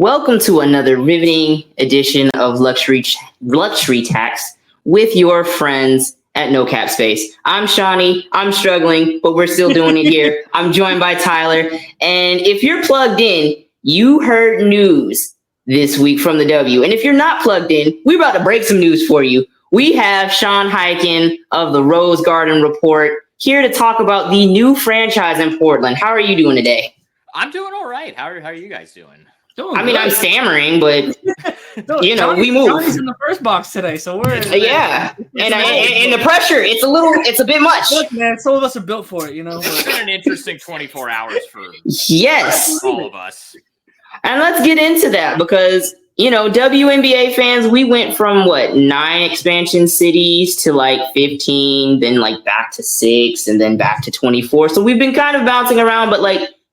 Welcome to another riveting edition of Luxury Tax with your friends at No Cap Space. I'm Shawnee. I'm struggling, but we're still doing it here. I'm joined by Tyler. And if you're plugged in, you heard news this week from the W. And if you're not plugged in, we're about to break some news for you. We have Sean Highkin of the Rose Garden Report here to talk about the new franchise in Portland. How are you doing today? I'm doing all right. How are you guys doing? I'm stammering, but we move. Johnny's in the first box today, so we're and the pressure, it's a bit much. Look, man, some of us are built for it, It's been an interesting 24 hours for all of us. And let's get into that because WNBA fans, we went from 9 expansion cities to 15, then back to 6, and then back to 24. So we've been kind of bouncing around, but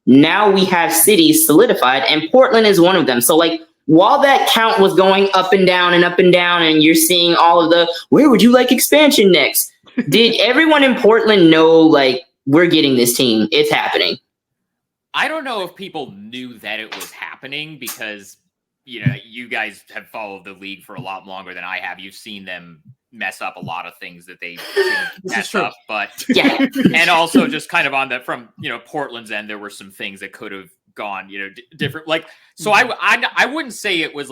now we have cities solidified, and Portland is one of them. So while that count was going up and down, and you're seeing all of the, where would you like expansion next? Did everyone in Portland know, we're getting this team, it's happening? I don't know if people knew that it was happening because, you guys have followed the league for a lot longer than I have. You've seen them mess up a lot of things that they mess up, but yeah. And also just kind of on that from, Portland's end, there were some things that could have gone, different, so I wouldn't say it was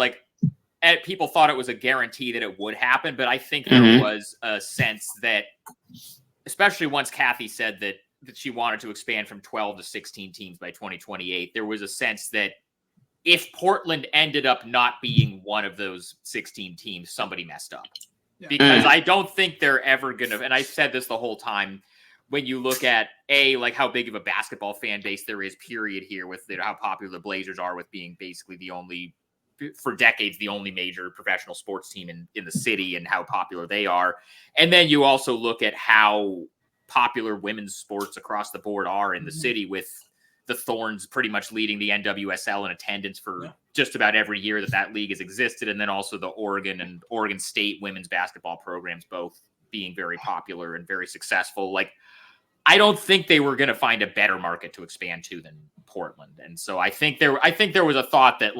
people thought it was a guarantee that it would happen, but I think there was a sense that, especially once Kathy said that she wanted to expand from 12 to 16 teams by 2028, there was a sense that if Portland ended up not being one of those 16 teams, somebody messed up. Yeah. Because I don't think they're ever going to, and I said this the whole time, when you look at how big of a basketball fan base there is, period, here with how popular the Blazers are with being basically for decades, the only major professional sports team in the city and how popular they are. And then you also look at how popular women's sports across the board are in the city, with the Thorns pretty much leading the NWSL in attendance for just about every year that league has existed. And then also the Oregon and Oregon State women's basketball programs, both being very popular and very successful. I don't think they were going to find a better market to expand to than Portland. And so I think there was a thought that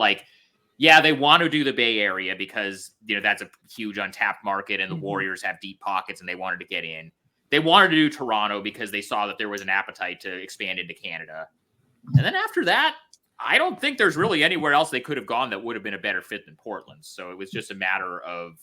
they want to do the Bay Area because, that's a huge untapped market and the Warriors have deep pockets and they wanted to get in. They wanted to do Toronto because they saw that there was an appetite to expand into Canada. And then after that, I don't think there's really anywhere else they could have gone that would have been a better fit than Portland. So it was just a matter of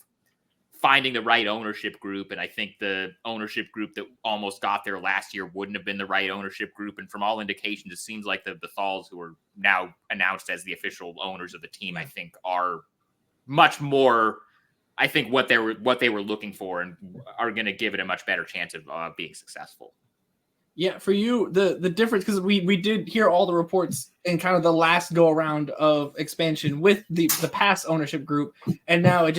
finding the right ownership group. And I think the ownership group that almost got there last year wouldn't have been the right ownership group. And from all indications, it seems like the Thals, who are now announced as the official owners of the team, I think are much more, I think, what they were looking for, and are going to give it a much better chance of being successful. Yeah, for you, the difference, because we did hear all the reports in kind of the last go around of expansion with the past ownership group, and now it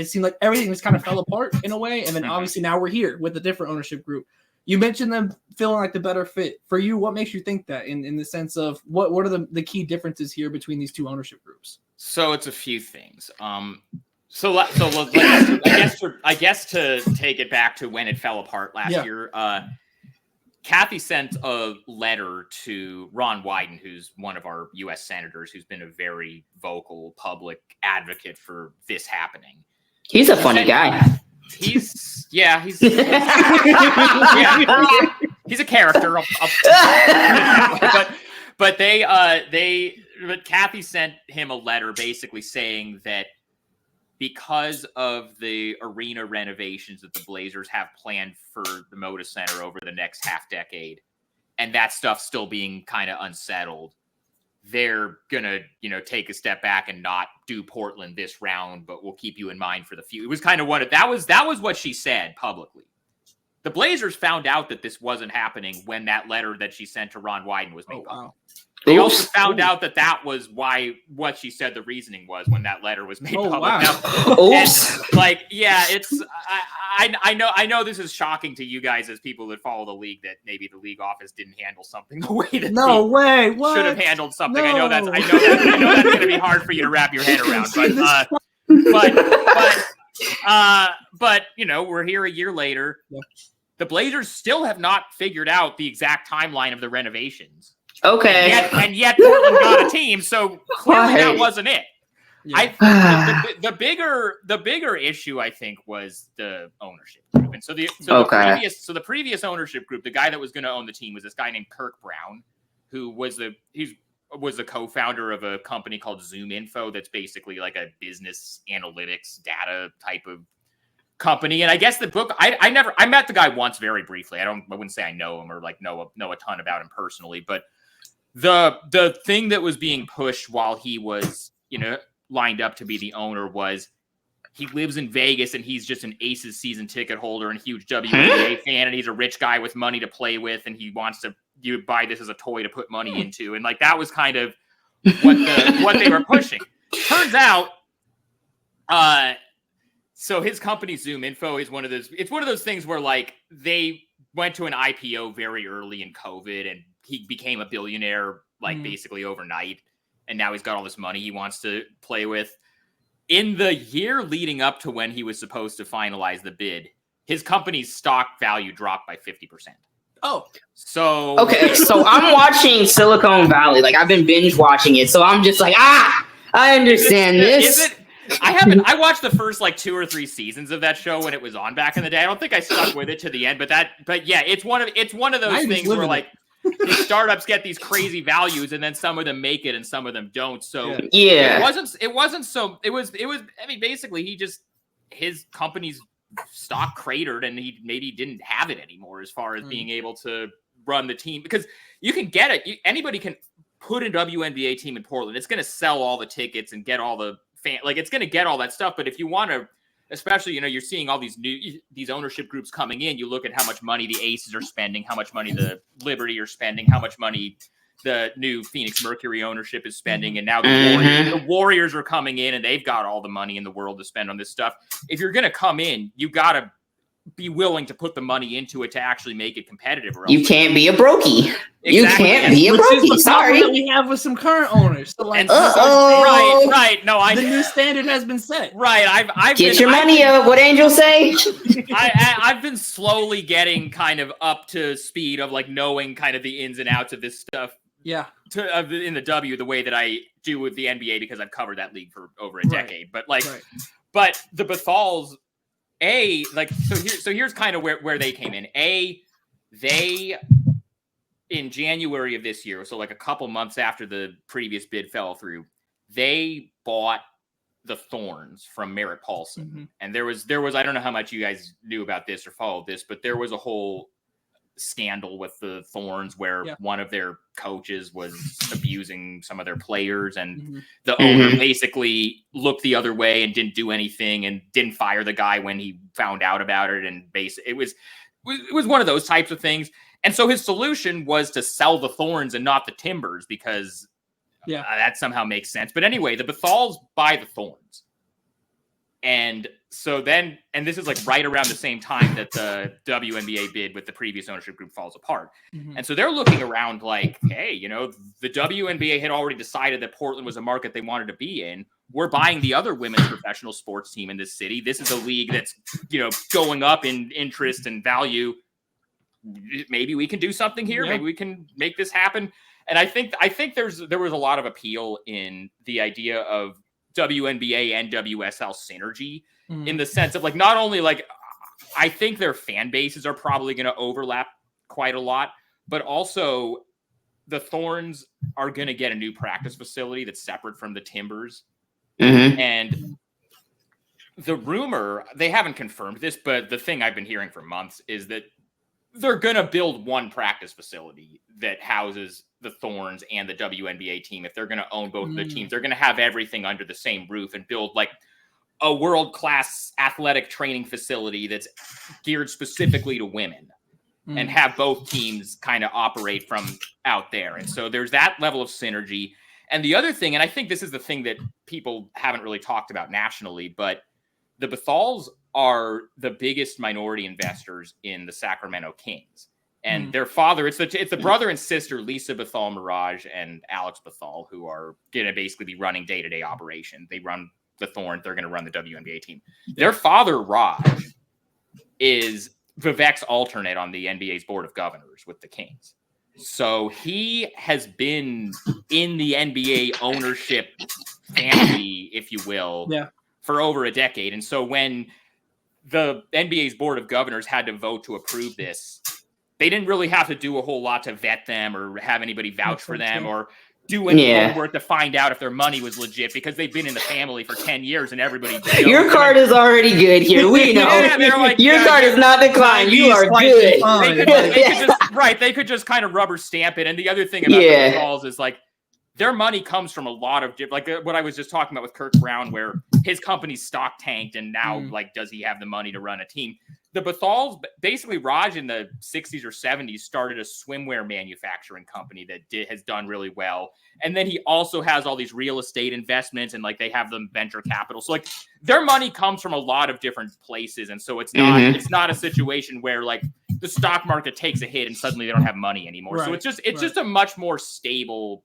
seemed like everything just kind of fell apart in a way, and then obviously now we're here with a different ownership group. You mentioned them feeling like the better fit. For you, what makes you think that in the sense of what are the key differences here between these two ownership groups? So it's a few things. I guess to take it back to when it fell apart last year, Kathy sent a letter to Ron Wyden, who's one of our U.S. senators, who's been a very vocal public advocate for this happening. He's a funny guy. He's he's a character. But Kathy sent him a letter basically saying that because of the arena renovations that the Blazers have planned for the Moda Center over the next half decade, and that stuff still being kind of unsettled, they're gonna, take a step back and not do Portland this round, but we'll keep you in mind for the future. It was kind of that was what she said publicly. The Blazers found out that this wasn't happening when that letter that she sent to Ron Wyden was made public. They also found out that was what she said the reasoning was when that letter was made public. Wow. It's I know this is shocking to you guys as people that follow the league, that maybe the league office didn't handle something the way that should have handled something. No. I know that's going to be hard for you to wrap your head around, but we're here a year later. The Blazers still have not figured out the exact timeline of the renovations. Okay. And yet Portland got a team, so clearly that Right. wasn't it. Yeah. The bigger issue, I think, was the ownership group. And the previous ownership group, the guy that was going to own the team was this guy named Kirk Brown, who was the co-founder of a company called Zoom Info that's basically like a business analytics data type of company. And I guess the book, I met the guy once very briefly. I wouldn't say I know him or like know a ton about him personally, but the thing that was being pushed while he was, lined up to be the owner was he lives in Vegas and he's just an Aces season ticket holder and huge WNBA fan, and he's a rich guy with money to play with, and he wants to buy this as a toy to put money into, and like that was kind of what they were pushing. Turns out, so his company Zoom Info is one of those things where like they went to an IPO very early in COVID and he became a billionaire like basically overnight. And now he's got all this money he wants to play with. In the year leading up to when he was supposed to finalize the bid, his company's stock value dropped by 50%. Oh. So... Okay, so I'm watching Silicon Valley. Like, I've been binge watching it. So I'm just like, I understand this. I watched the first like 2 or 3 seasons of that show when it was on back in the day. I don't think I stuck with it to the end, but yeah, it's one of those things where like these startups get these crazy values and then some of them make it and some of them don't. So yeah, it was I mean, basically his company's stock cratered and he maybe didn't have it anymore as far as being able to run the team, because you can get it. Anybody can put a WNBA team in Portland. It's going to sell all the tickets and get all the it's going to get all that stuff. But if you want to, especially, you're seeing all these ownership groups coming in, you look at how much money the Aces are spending, how much money the Liberty are spending, how much money the new Phoenix Mercury ownership is spending. And now the Warriors are coming in and they've got all the money in the world to spend on this stuff. If you're going to come in, you got to be willing to put the money into it to actually make it competitive. Or else you can't be a brokey. Exactly. You can't be a brokey. Sorry. That we have with some current owners. So like, right. No, the new standard has been set. Right. I've get your money up. What Angel say? I've been slowly getting kind of up to speed of like knowing kind of the ins and outs of this stuff. Yeah. In the W, the way that I do with the NBA, because I've covered that league for over a decade. But but the Bethals, here's kind of where they came in. They in January of this year, so like a couple months after the previous bid fell through, they bought the Thorns from Merritt Paulson. And there was I don't know how much you guys knew about this or followed this, but there was a whole scandal with the Thorns where one of their coaches was abusing some of their players, and the owner basically looked the other way and didn't do anything and didn't fire the guy when he found out about it. And basically it was one of those types of things. And so his solution was to sell the Thorns and not the Timbers, because that somehow makes sense. But anyway, the Bethals buy the Thorns. And so then, and this is like right around the same time that the WNBA bid with the previous ownership group falls apart. And so they're looking around like, hey, the WNBA had already decided that Portland was a market they wanted to be in. We're buying the other women's professional sports team in this city. This is a league that's, going up in interest and value. Maybe we can do something here. Maybe we can make this happen. And I think there was a lot of appeal in the idea of WNBA and WSL synergy, in the sense of like, not only like, I think their fan bases are probably going to overlap quite a lot, but also the Thorns are going to get a new practice facility that's separate from the Timbers. And the rumor, they haven't confirmed this, but the thing I've been hearing for months is that they're going to build one practice facility that houses the Thorns and the WNBA team. If they're going to own both of the teams, they're going to have everything under the same roof and build like a world-class athletic training facility that's geared specifically to women, and have both teams kind of operate from out there. And so there's that level of synergy. And the other thing, and I think this is the thing that people haven't really talked about nationally, but the Bethals are the biggest minority investors in the Sacramento Kings. And their father, it's the brother and sister, Lisa Bethal Mirage and Alex Bethal, who are going to basically be running day-to-day operation. They run the Thorns. They're going to run the WNBA team. Their father, Raj, is Vivek's alternate on the NBA's board of governors with the Kings. So he has been in the NBA ownership family, if you will, for over a decade. And so when the NBA's board of governors had to vote to approve this, they didn't really have to do a whole lot to vet them or have anybody vouch for them or do any homework to find out if their money was legit, because they've been in the family for 10 years and everybody knows. Your card is already good here. We know. Like, your card is not declined. You are good. They could just kind of rubber stamp it. And the other thing about the calls is like their money comes from a lot of like what I was just talking about with Kirk Brown, where his company's stock tanked and now like, does he have the money to run a team? The Bethals, basically Raj in the 60s or 70s started a swimwear manufacturing company that has done really well. And then he also has all these real estate investments and like they have them venture capital. So like their money comes from a lot of different places. And so it's not a situation where like the stock market takes a hit and suddenly they don't have money anymore. So it's just a much more stable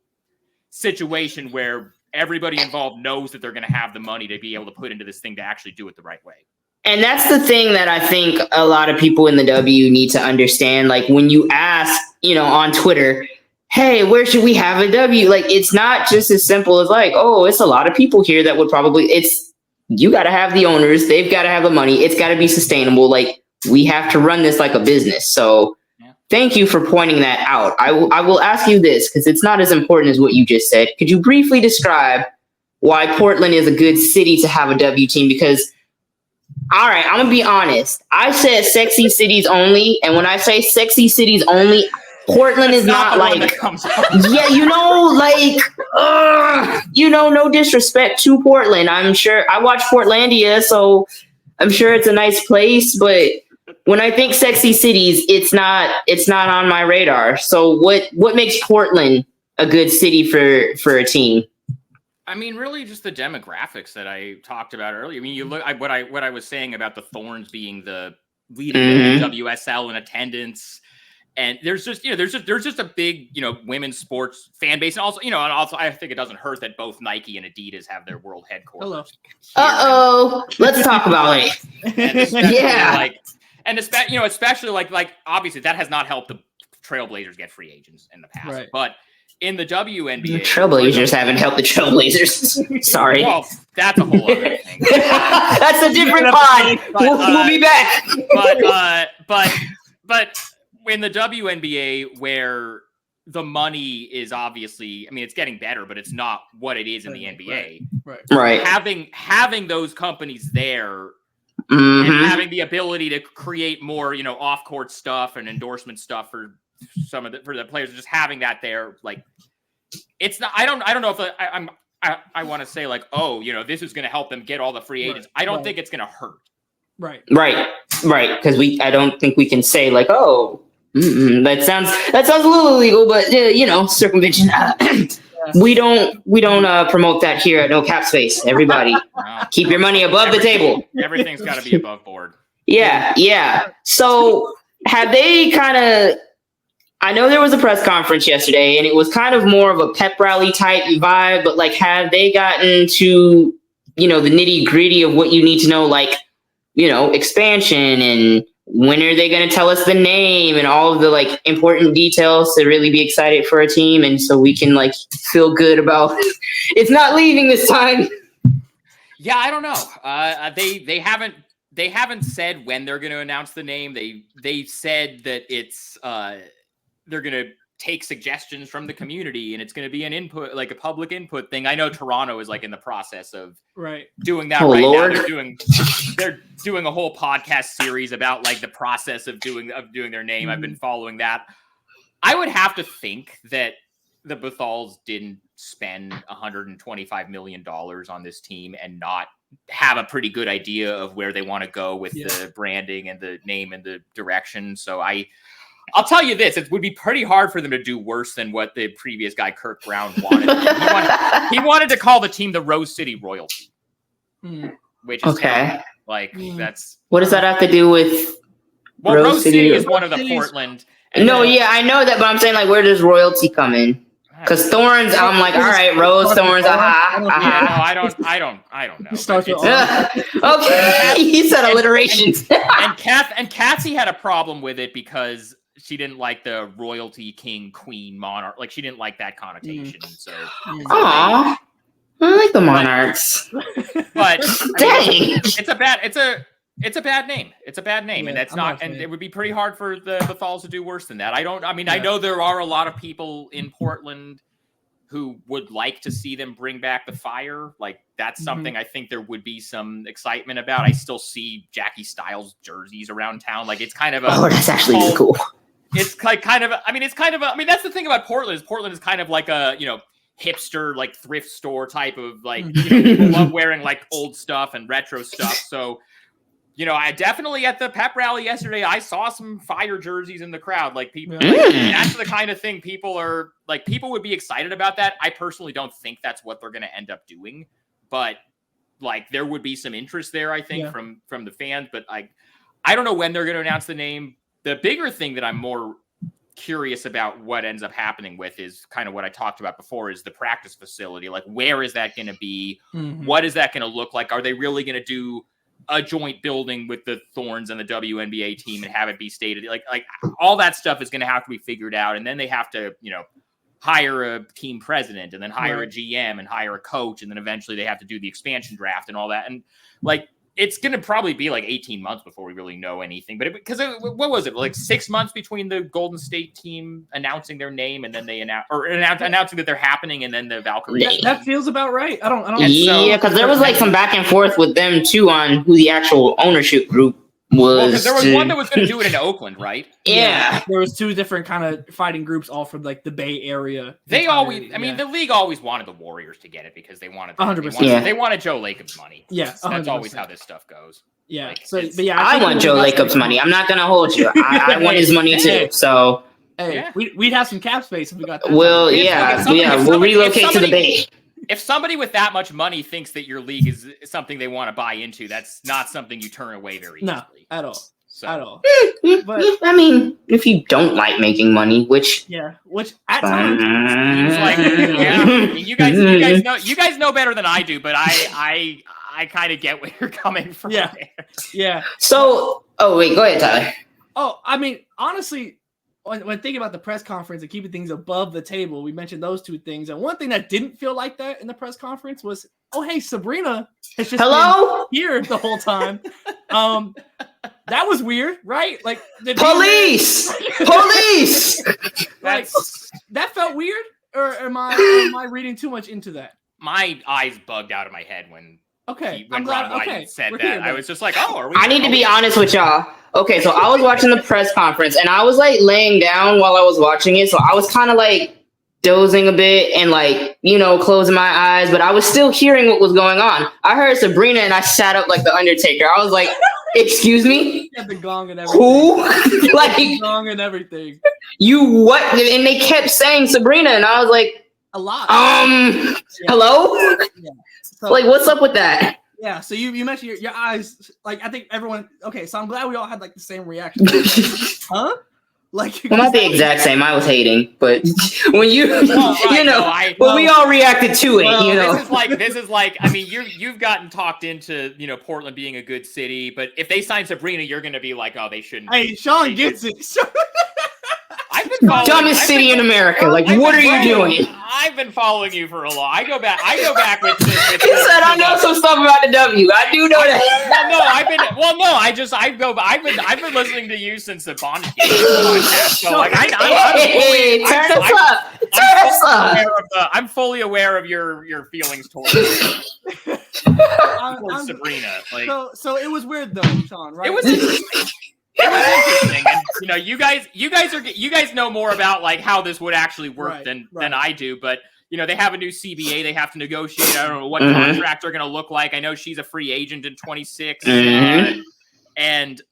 situation where everybody involved knows that they're going to have the money to be able to put into this thing to actually do it the right way. And that's the thing that I think a lot of people in the W need to understand. Like when you ask, on Twitter, hey, where should we have a W? Like, it's not just as simple as like, oh, it's a lot of people here that would you got to have the owners. They've got to have the money. It's got to be sustainable. Like, we have to run this like a business. So thank you for pointing that out. I will ask you this, because it's not as important as what you just said. Could you briefly describe why Portland is a good city to have a W team? Because all right, I'm going to be honest. I said sexy cities only. And when I say sexy cities only, Portland is not like, no disrespect to Portland. I'm sure I watch Portlandia, so I'm sure it's a nice place. But when I think sexy cities, it's not on my radar. So what makes Portland a good city for a team? I mean, really just the demographics that I talked about earlier. I mean, you look at what I was saying about the Thorns being the leading WSL in attendance. And there's just a big, women's sports fan base. And also, I think it doesn't hurt that both Nike and Adidas have their world headquarters. Hello. Let's talk about it. Especially like obviously that has not helped the Trailblazers get free agents in the past. Right. But in the WNBA, the Trailblazers haven't helped the Trailblazers. Sorry. Well, that's a whole other thing. That's a different pod. We'll be back. But in the WNBA, where the money is obviously, I mean, it's getting better, but it's not what it is in the NBA. Right. Having those companies there and having the ability to create more, off-court stuff and endorsement stuff for for the players, just having that there, like, it's not. I don't know if I want to say like, oh, this is going to help them get all the free agents. I don't think it's going to hurt. Right. Because I don't think we can say like, oh, that sounds a little illegal, but circumvention. We don't promote that here at No Cap Space. Everybody, keep your money above the table. Everything's got to be above board. Yeah. So have they kind of? I know there was a press conference yesterday, and it was kind of more of a pep rally type vibe. But like, have they gotten to the nitty gritty of what you need to know, like expansion and when are they going to tell us the name and all of the like important details to really be excited for a team, and so we can like feel good about it's not leaving this time. Yeah, I don't know. They haven't said when they're going to announce the name. They said that it's they're going to take suggestions from the community and it's going to be an input, like a public input thing. I know Toronto is like in the process of doing that now. They're doing a whole podcast series about like the process of doing their name. I've been following that. I would have to think that the Bethals didn't spend $125 million on this team and not have a pretty good idea of where they want to go with the branding and the name and the direction. So I'll tell you this, it would be pretty hard for them to do worse than what the previous guy, Kirk Brown, wanted. He wanted to call the team the Rose City Royalty, which is that's... What does that have to do with Rose City is one of the Portland... I know that, but I'm saying, like, where does royalty come in? Because Thorns, I'm like, all right, Rose, Thorns, I don't know. Okay, he said alliterations. And Cassie had a problem with it because she didn't like the royalty, king, queen, monarch. Like she didn't like that connotation. So, Aw, I like the Monarchs. but Dang, it's a bad name. It's a bad name, Yeah, and that's I'm not. not a And fan. it would be pretty hard for the Thalls to do worse than that. I know there are a lot of people in Portland who would like to see them bring back the Fire. Like that's something I think there would be some excitement about. I still see Jackie Styles jerseys around town. Like it's kind of that's actually really cool. It's like kind of. I mean, that's the thing about Portland. Portland is kind of like a hipster like thrift store type of like people love wearing like old stuff and retro stuff. So. I definitely at the pep rally yesterday, I saw some Fire jerseys in the crowd. Like people, that's the kind of thing people would be excited about that. I personally don't think that's what they're going to end up doing, but like there would be some interest there, I think, from the fans. But I don't know when they're going to announce the name. The bigger thing that I'm more curious about what ends up happening with is kind of what I talked about before is the practice facility. Like, where is that going to be? What is that going to look like? Are they really going to do a joint building with the Thorns and the WNBA team and have it be stated like all that stuff is going to have to be figured out. And then they have to, hire a team president and then hire a GM and hire a coach. And then eventually they have to do the expansion draft and all that. And like, it's going to probably be like 18 months before we really know anything. But what was it? Like 6 months between the Golden State team announcing their name and then they announcing that they're happening and then the Valkyries. That feels about right. I don't. Yeah, because there was like some back and forth with them too on who the actual ownership group was. Because there was one that was going to do it in Oakland, right? Yeah. There was 2 different kind of fighting groups, all from like the Bay Area. They always, the league always wanted the Warriors to get it because they wanted 100%. They wanted Joe Lacob's money. Yeah, that's always how this stuff goes. Yeah. Like, But yeah, I want Joe Lacob's money. I'm not gonna hold you. I want his money too. So we'd have some cap space if we got that. Well, we'll relocate to the Bay. If somebody with that much money thinks that your league is something they want to buy into, that's not something you turn away very easily. No, at all. So. At all. But I mean, if you don't like making money, which at times seems like you guys know better than I do, but I kind of get where you're coming from. Yeah. So, wait, go ahead, Tyler. Oh, I mean, honestly, when thinking about the press conference and keeping things above the table, we mentioned those 2 things. And one thing that didn't feel like that in the press conference was, oh, hey, Sabrina has just been here the whole time. That was weird, right? Like police. Like that felt weird, or am I reading too much into that? My eyes bugged out of my head when I'm glad. Ron White said that. I was just like, oh, are we? I need to be honest with y'all. Okay, so I was watching the press conference and I was like laying down while I was watching it, so I was kind of like dozing a bit and like closing my eyes, but I was still hearing what was going on. I heard Sabrina and I sat up like the Undertaker. I was like, excuse me? You had the gong and everything. Who? Like the gong and everything. You what? And they kept saying Sabrina and I was like, a lot. Hello? Yeah. So, like, what's up with that? Yeah, so you mentioned your eyes, like I think everyone so I'm glad we all had like the same reaction. Huh? Like, well, not the exact same. I was hating, but when we all reacted to it. This is like. I mean, you've gotten talked into Portland being a good city, but if they sign Sabrina, you're going to be like, oh, they shouldn't. Hey, Sean gets it. I've been dumbest city in America. Like, what are you doing? I've been following you for a long. I go back with. He said I know some stuff about the W. I do know that. I've been listening to you since the Bond podcast. So like, I'm fully aware of your feelings towards Sabrina. Like, so it was weird though, Sean. Right? It was interesting. It was interesting, and you guys know more about like how this would actually work than I do. But they have a new CBA they have to negotiate. I don't know what contract they're going to look like. I know she's a free agent in 26, and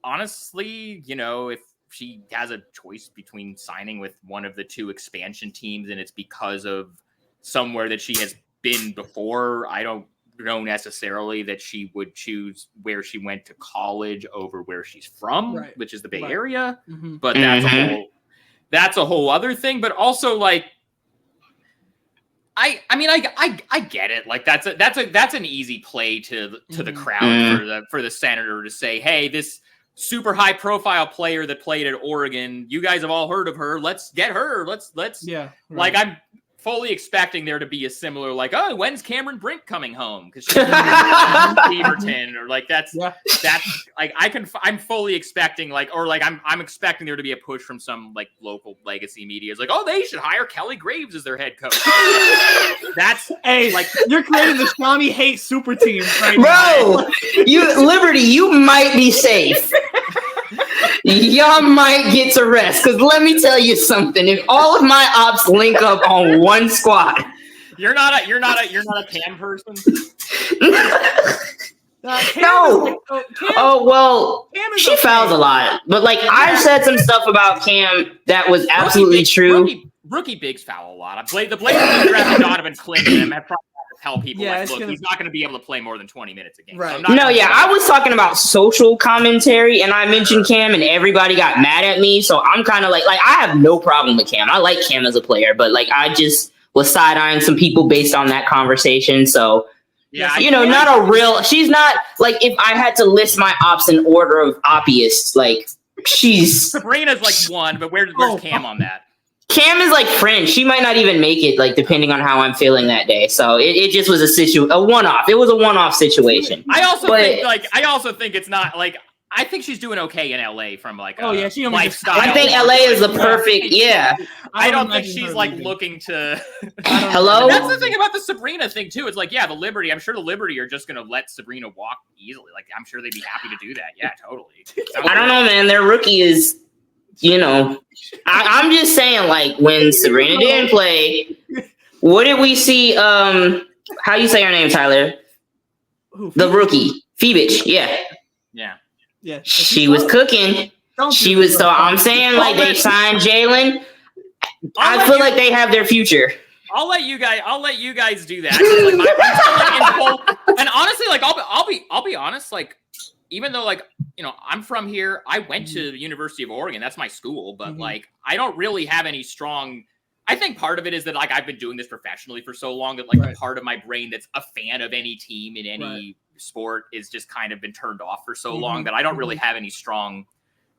honestly, if she has a choice between signing with one of the 2 expansion teams, and it's because of somewhere that she has been before, I don't know necessarily that she would choose where she went to college over where she's from, which is the Bay Area. But that's a whole other thing. But also, like, I get it. Like, that's an easy play to the crowd for the senator to say, hey, this super high profile player that played at Oregon. You guys have all heard of her. Let's get her. Let's Yeah. Like I'm fully expecting there to be a similar like, oh, when's Cameron Brink coming home? Because she's Beaverton or like that's like I'm fully expecting like or like I'm expecting there to be a push from some like local legacy media. It's like, oh, they should hire Kelly Graves as their head coach. That's like you're creating the Shawnee hate super team right Bro, Liberty, you might be safe. Y'all might get to rest because let me tell you something. If all of my ops link up on one squad, you're not a Cam person. No. She fouls a lot, but like I've said some stuff about Cam that was absolutely true. Rookie bigs foul a lot. The Blazers drafted Donovan Clinton and have probably tell people look, he's not going to be able to play more than 20 minutes a game. Right. So I was talking about social commentary and I mentioned Cam and everybody got mad at me. So I'm kind of like I have no problem with Cam. I like Cam as a player, but like I just was side-eyeing some people based on that conversation. So not a real, she's not like if I had to list my ops in order of obvious, like Sabrina's like one, but where's Cam on that? Cam is like French. She might not even make it, like depending on how I'm feeling that day. So it just was a one-off. It was a one-off situation. I also think it's not like I think she's doing okay in LA from like she lifestyle. I think LA is the perfect I don't think she's like looking to. Hello. That's the thing about the Sabrina thing too. It's like the Liberty. I'm sure the Liberty are just going to let Sabrina walk easily. Like I'm sure they'd be happy to do that. Yeah, totally. I don't know, man. Their rookie is. I'm just saying, like, when Sabrina didn't play, what did we see? How you say her name, Tyler? The rookie, Phoebich. Yeah. She was cooking. She was. So I'm saying, like, they signed Jalen. I feel like they have their future. I'll let you guys do that. And honestly, like, I'll be honest, like. Even though, like, I'm from here, I went to the University of Oregon. That's my school. But, like, I don't really have any strong... I think part of it is that, like, I've been doing this professionally for so long that, like, the part of my brain that's a fan of any team in any sport is just kind of been turned off for so long that I don't really have any strong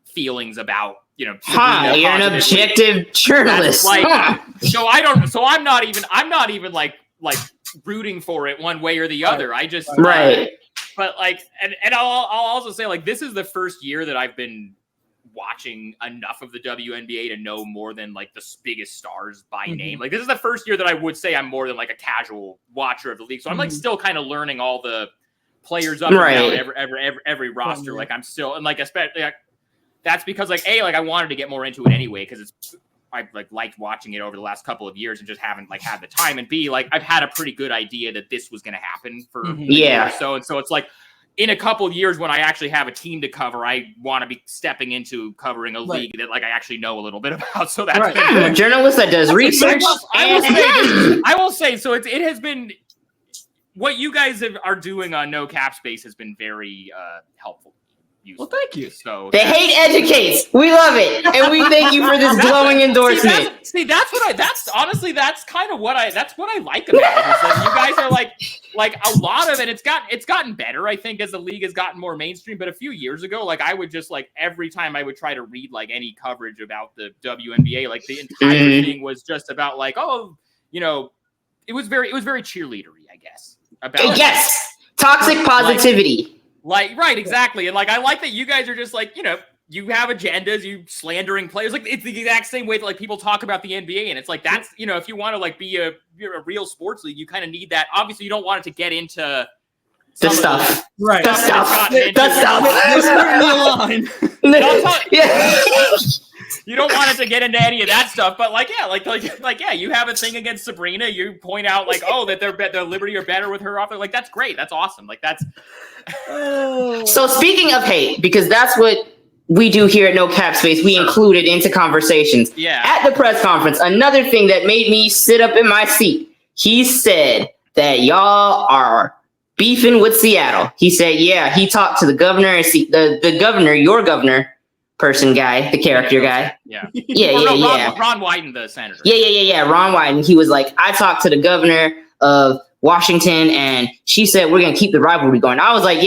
feelings about, you're an objective journalist. So I'm not even, like, rooting for it one way or the other. I just... But like, and I'll also say like, this is the first year that I've been watching enough of the WNBA to know more than like the biggest stars by name. Like this is the first year that I would say I'm more than like a casual watcher of the league. So I'm like still kind of learning all the players up and down every roster. Like I'm still, and like, especially like, that's because like, I wanted to get more into it anyway. Cause I've like liked watching it over the last couple of years and just haven't like had the time, and B, like I've had a pretty good idea that this was going to happen for a year or so. And so it's like in a couple of years when I actually have a team to cover, I want to be stepping into covering a league that like I actually know a little bit about. So that's a journalist that does research. I will say, so it has been what you guys are doing on No Cap Space has been very helpful. Well, thank you. So the hate educates. We love it, and we thank you for this glowing endorsement. That's honestly kind of what I like about it. Is that you guys are like a lot of it. It's gotten better, I think, as the league has gotten more mainstream. But a few years ago, like I would just like every time I would try to read like any coverage about the WNBA, like the entire thing was just about like it was very cheerleadery, I guess. About toxic positivity. Right, exactly. And like I like that you guys are just like, you have agendas, you slandering players. Like it's the exact same way that like people talk about the NBA, and it's like that's if you want to like be a real sports league, you kind of need that. Obviously, you don't want it to get into the stuff. Right. The stuff. You don't want it to get into any of that stuff, but you have a thing against Sabrina. You point out like, that the Liberty are better with her off. Like that's great. That's awesome. Like that's. So speaking of hate, because that's what we do here at No Cap Space, we include it into conversations. Yeah. At the press conference, another thing that made me sit up in my seat. He said that y'all are beefing with Seattle. He said, he talked to the governor and the governor, your governor. Person guy, the character guy. Yeah. Ron Wyden, the senator. Ron Wyden. He was like, I talked to the governor of Washington and she said, we're going to keep the rivalry going. I was like,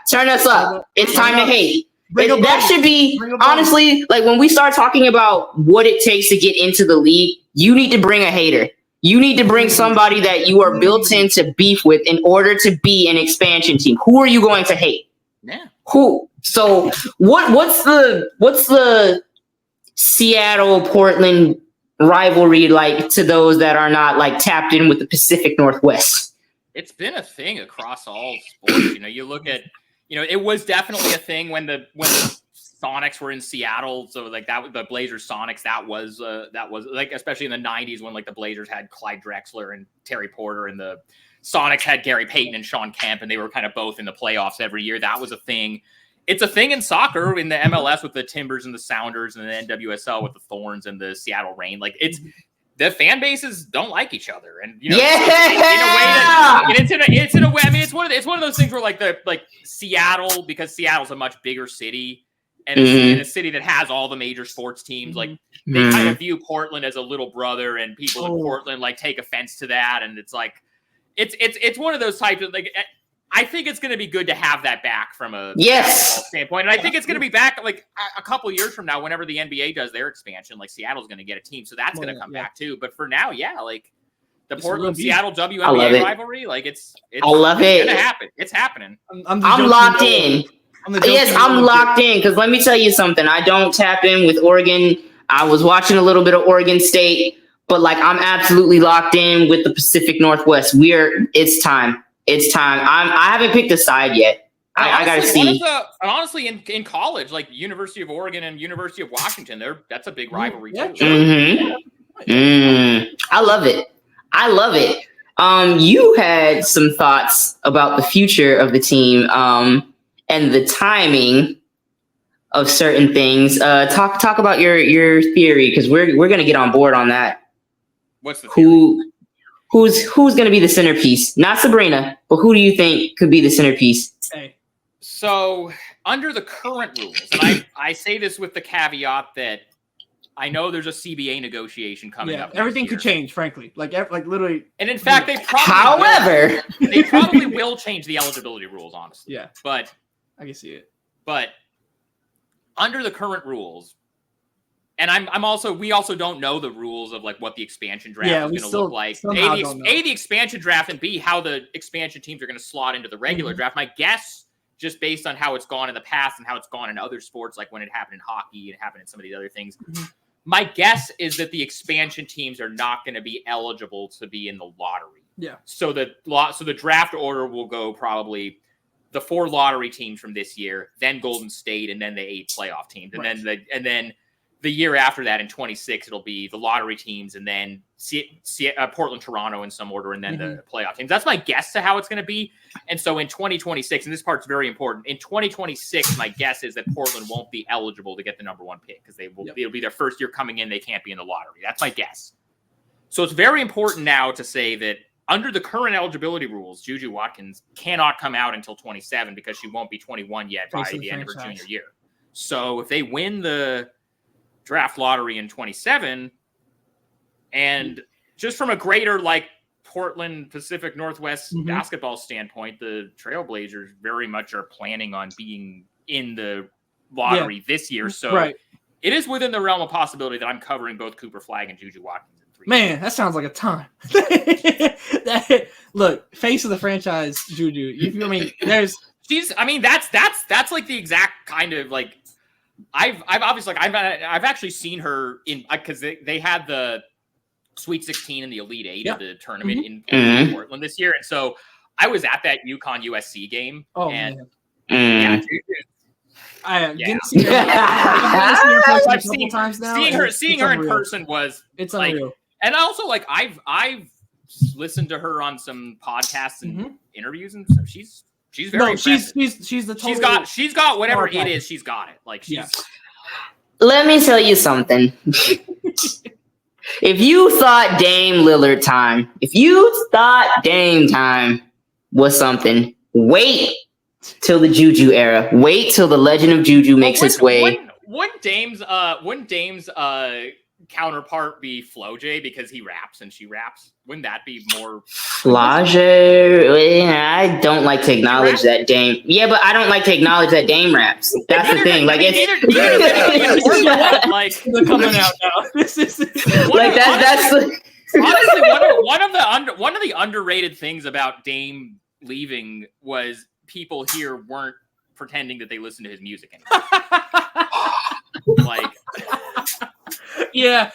turn us up. It's time to hate. That should be, honestly, like when we start talking about what it takes to get into the league, you need to bring a hater. You need to bring somebody that you are built into beef with in order to be an expansion team. Who are you going to hate? Yeah. Who? So what's the Seattle Portland rivalry like to those that are not like tapped in with the Pacific Northwest? It's been a thing across all sports. You look at, it was definitely a thing when the Sonics were in Seattle. So like that, the Blazers Sonics, that was like, especially in the 90s when like the Blazers had Clyde Drexler and Terry Porter and the Sonics had Gary Payton and Sean Kemp, and they were kind of both in the playoffs every year. That was a thing. It's a thing in soccer, in the MLS with the Timbers and the Sounders, and the NWSL with the Thorns and the Seattle Reign. Like the fan bases don't like each other, and in a way that it's in a way. I mean, it's one of those things where like Seattle, because Seattle's a much bigger city, and it's in a city that has all the major sports teams. Like they kind of view Portland as a little brother, and people in Portland like take offense to that, and it's like it's one of those types of like. I think it's going to be good to have that back from a basketball standpoint. And I think it's going to be back like a couple years from now, whenever the NBA does their expansion, like Seattle's going to get a team. So that's going to come back too. But for now, like the Portland-Seattle WNBA rivalry, like it's I love it. It's going to happen. It's happening. I'm locked in. I'm locked in because let me tell you something. I don't tap in with Oregon. I was watching a little bit of Oregon State, but like I'm absolutely locked in with the Pacific Northwest. It's time. It's time. I haven't picked a side yet. I got to see. Honestly, in college, like University of Oregon and University of Washington, that's a big rivalry too. I love it. You had some thoughts about the future of the team and the timing of certain things. Talk about your theory, because we're gonna get on board on that. What's the theory? Who's going to be the centerpiece? Not Sabrina, but who do you think could be the centerpiece? Okay. So under the current rules, and I say this with the caveat that I know there's a CBA negotiation coming up. Everything could change, frankly. Like literally. And in fact, they probably will change the eligibility rules, honestly. Yeah. But I can see it. But under the current rules, and we also don't know the rules of like what the expansion draft is going to look like. A, the expansion draft, and B, how the expansion teams are going to slot into the regular draft. My guess, just based on how it's gone in the past and how it's gone in other sports, like when it happened in hockey and happened in some of these other things, my guess is that the expansion teams are not going to be eligible to be in the lottery. Yeah. So the draft order will go probably the 4 lottery teams from this year, then Golden State, and then the 8 playoff teams, and then the year after that in 26, it'll be the lottery teams, and then Portland, Toronto in some order, and then the playoff teams. That's my guess to how it's going to be. And so in 2026, and this part's very important, in 2026, my guess is that Portland won't be eligible to get the number 1 pick because it'll be their first year coming in. They can't be in the lottery. That's my guess. So it's very important now to say that under the current eligibility rules, Juju Watkins cannot come out until 27 because she won't be 21 yet by the end of her junior year. So if they win the draft lottery in 27, and just from a greater like Portland Pacific Northwest basketball standpoint, the Trailblazers very much are planning on being in the lottery this year. So it is within the realm of possibility that I'm covering both Cooper Flagg and Juju Watkins in 3 years. Man, that sounds like a time. Look, face of the franchise, Juju. That's like the exact kind of like I've actually seen her in because they had the Sweet 16 and the Elite 8 of the tournament in Portland this year, and so I was at that UConn USC game. Seeing her in person was unreal. And also like I've listened to her on some podcasts and interviews, and so she's very she's the total she's got whatever it is, she's got it. Like Let me tell you something. If you thought Dame Lillard time, if you thought Dame time was something, wait till the Juju era. Wait till the legend of Juju makes its way. Wouldn't Dame's counterpart be Flo J because he raps and she raps? Wouldn't that be more? Flage? Yeah, I don't like to acknowledge that Dame. Yeah, but I don't like to acknowledge that Dame raps. That's the thing. Like neither does anybody in Portland. Like They're coming out now. This is like that's honestly one of the underrated things about Dame leaving was people here weren't pretending that they listened to his music anymore. Like, yeah,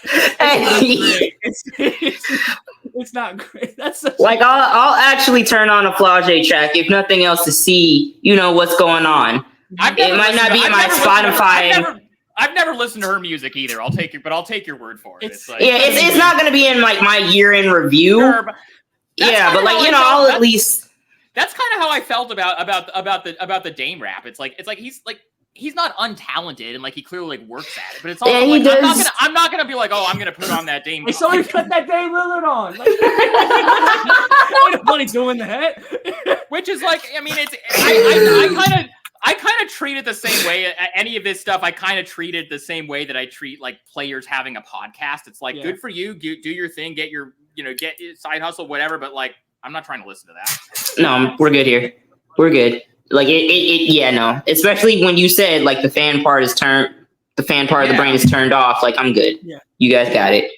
it's not great. That's such like I'll actually turn on a Flage track if nothing else to see, what's going on. It might not be in my Spotify. I've never listened to her music either. I'll take your word for it. It's like, it's not going to be in like my year-end review. Sure, but I'll at least. That's kind of how I felt about the Dame rap. It's like he's not untalented and like he clearly like works at it, but it's also I'm not gonna be like, oh, I'm gonna put on that Dame. Hey, somebody put that Dame Lillard on. Like, nobody doing that. Which is like, I mean, it's I kind of treat it the same way. Any of this stuff, I kind of treat it the same way that I treat like players having a podcast. It's like, good for you, do your thing, get your side hustle, whatever. But like, I'm not trying to listen to that. No, we're good here. We're good. Like no. Especially when you said like the fan part of the brain is turned off. Like I'm good. Yeah. You guys got it.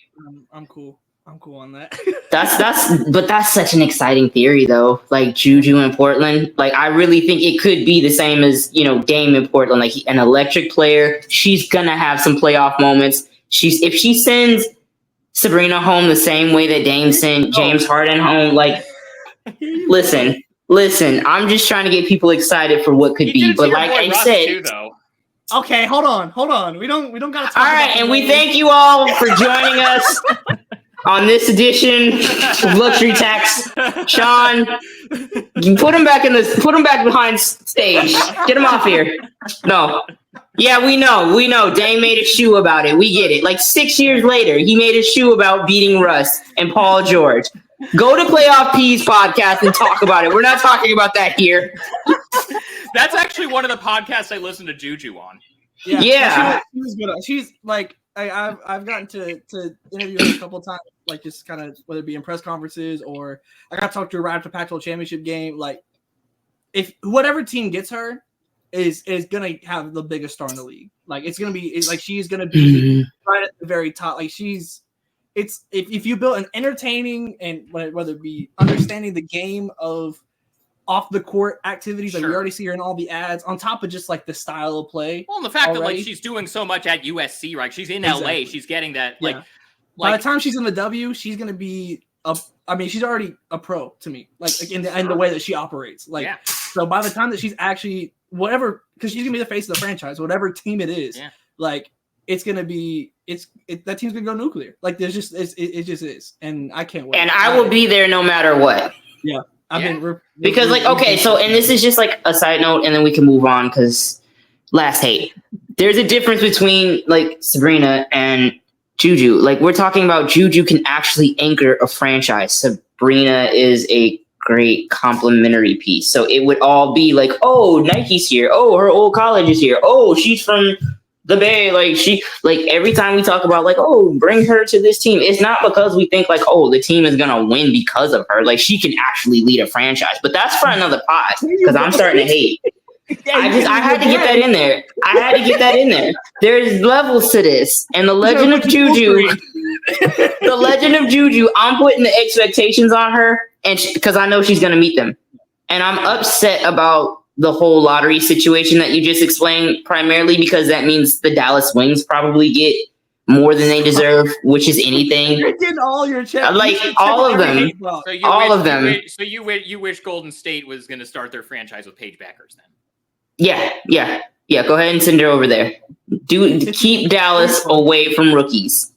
I'm cool. I'm cool on that. That's such an exciting theory though. Like Juju in Portland. Like I really think it could be the same as, Dame in Portland, like an electric player. She's gonna have some playoff moments. If she sends Sabrina home the same way that Dame sent James Harden home, like listen, I'm just trying to get people excited for what could be. But like I said, too, though. Okay, hold on. We don't gotta talk. All right, and we thank you all for joining us on this edition of Luxury Tax. Sean, you put him back behind stage. Get him off here. No. Yeah, we know. Dame made a shoe about it. We get it. Like 6 years later, he made a shoe about beating Russ and Paul George. Go to Playoff P's podcast and talk about it. We're not talking about that here. That's actually one of the podcasts I listen to Juju on. Yeah. She's good. She's like, I've gotten to interview her a couple of times, like just kind of whether it be in press conferences or I got to talk to her right after Pac-12 championship game. Like, if whatever team gets her is gonna have the biggest star in the league. Like she's gonna be right at the very top. Like if you build an entertaining and whether it be understanding the game of off the court activities, like we already see her in all the ads, on top of just like the style of play. Well, and the fact that like she's doing so much at USC, right? She's in LA, she's getting that like by the time she's in the W, she's gonna be she's already a pro to me, like in the way that she operates. Like so by the time that she's actually whatever, because she's gonna be the face of the franchise, whatever team it is, like it's gonna be that team's gonna go nuclear. Like there's just it just is, and I can't wait. And I will be there no matter what. Yeah. Because like, okay, so, and this is just like a side note and then we can move on because last hate. There's a difference between like Sabrina and Juju. Like we're talking about Juju can actually anchor a franchise. Sabrina is a great complementary piece. So it would all be like, oh, Nike's here. Oh, her old college is here. Oh, she's from the Bay. Like every time we talk about like, oh, bring her to this team, it's not because we think like, oh, the team is gonna win because of her. Like she can actually lead a franchise. But that's for another pod because I'm starting to hate. I had to get that in there. There's levels to this, and the legend of Juju. The legend of Juju. I'm putting the expectations on her, and because I know she's gonna meet them, and I'm upset about the whole lottery situation that you just explained, primarily because that means the Dallas Wings probably get more than they deserve, which is anything. You're getting all your checks. Like all of them. So you wish Golden State was going to start their franchise with Paige Beckers then? Yeah. Go ahead and send her over there. Keep Dallas away from rookies.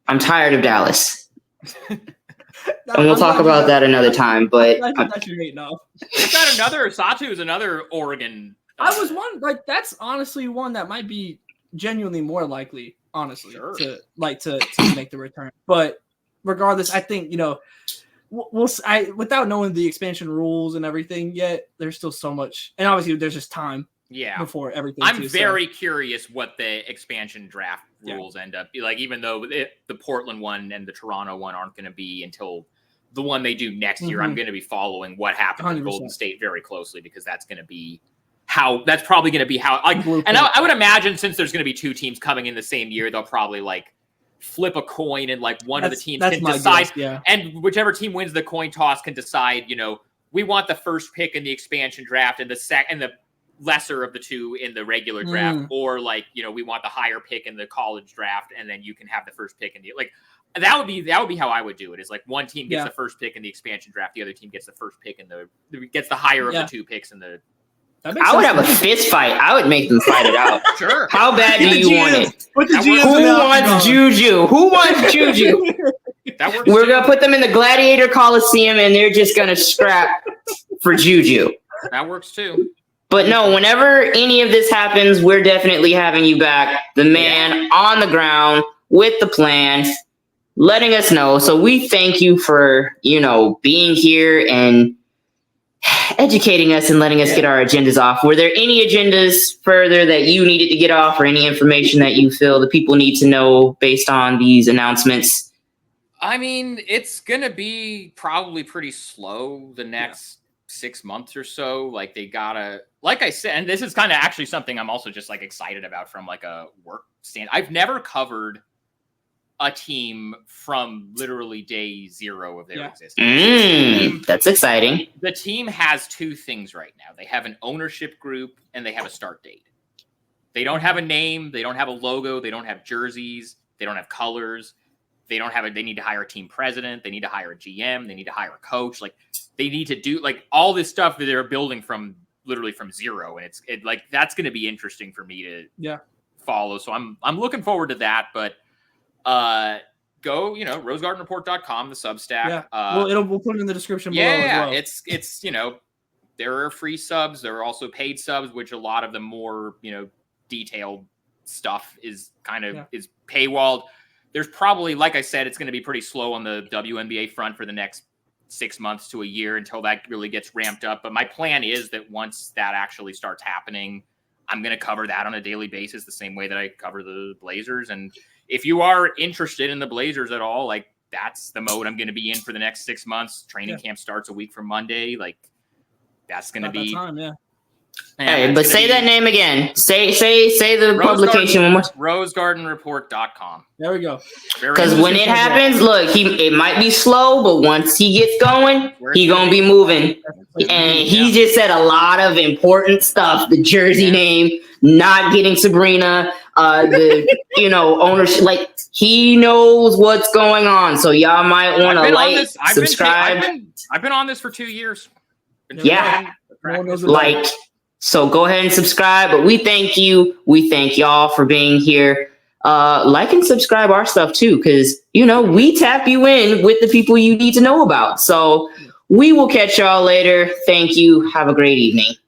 I'm tired of Dallas. And we'll talk about that another time, but Is that another Satu is another Oregon? I was one like that's honestly one that might be genuinely more likely, honestly, to make the return. But regardless, I think without knowing the expansion rules and everything yet, there's still so much, and obviously there's just time before everything. I'm very curious what the expansion draft rules end up. Like, even though the Portland one and the Toronto one aren't going to be until the one they do next year, I'm going to be following what happens in Golden State very closely, because that's going to be that's probably going to be how. Like, and I would imagine, since there's going to be two teams coming in the same year, they'll probably like flip a coin, and like one of the teams can decide, and whichever team wins the coin toss can decide, you know, we want the first pick in the expansion draft and the lesser of the two in the regular draft, or like, you know, we want the higher pick in the college draft, and then you can have the first pick in the, like, that would be how I would do it. Is like one team gets the first pick in the expansion draft, the other team gets the first pick in the higher of the two picks in the. I would have a fist fight. I would make them fight it out. Sure. How bad do you want it? Who wants Juju? Who wants Juju? We're going to put them in the Gladiator Coliseum, and they're just going to scrap for Juju. That works too. But no, whenever any of this happens, we're definitely having you back. The man on the ground with the plan, letting us know. So we thank you for, you know, being here and educating us and letting us get our agendas off. Were there any agendas further that you needed to get off, or any information that you feel the people need to know based on these announcements? I mean, it's going to be probably pretty slow the next 6 months or so. Like, they gotta, like I said, and this is kind of actually something I'm also just like excited about from like a work stand. I've never covered a team from literally day zero of their existence. That's exciting. The team has two things right now. They have an ownership group, and they have a start date. They don't have a name. They don't have a logo. They don't have jerseys. They don't have colors. They need to hire a team president. They need to hire a GM. They need to hire a coach. Like, they need to do like all this stuff that they're building from literally from zero. And it's like, that's going to be interesting for me to follow. So I'm looking forward to that, but go, you know, rosegardenreport.com, the Substack. We'll put it in the description below as well. It's, you know, there are free subs. There are also paid subs, which a lot of the more, you know, detailed stuff is kind of is paywalled. There's probably, like I said, it's going to be pretty slow on the WNBA front for the next 6 months to a year until that really gets ramped up. But my plan is that once that actually starts happening, I'm going to cover that on a daily basis, the same way that I cover the Blazers. And if you are interested in the Blazers at all, like, that's the mode I'm going to be in for the next 6 months. Training camp starts a week from Monday. Like, that's going to be time, Hey, but say that name again. Say the publication one more. rosegardenreport.com. There we go. Because when it happens, look, it might be slow, but once he gets going, he gonna be moving. And he just said a lot of important stuff. The jersey name, not getting Sabrina, the ownership. Like, he knows what's going on. So y'all might want to subscribe. I've been on this for 2 years. So go ahead and subscribe. But we thank you. We thank y'all for being here. Like and subscribe our stuff too, because, you know, we tap you in with the people you need to know about. So we will catch y'all later. Thank you. Have a great evening.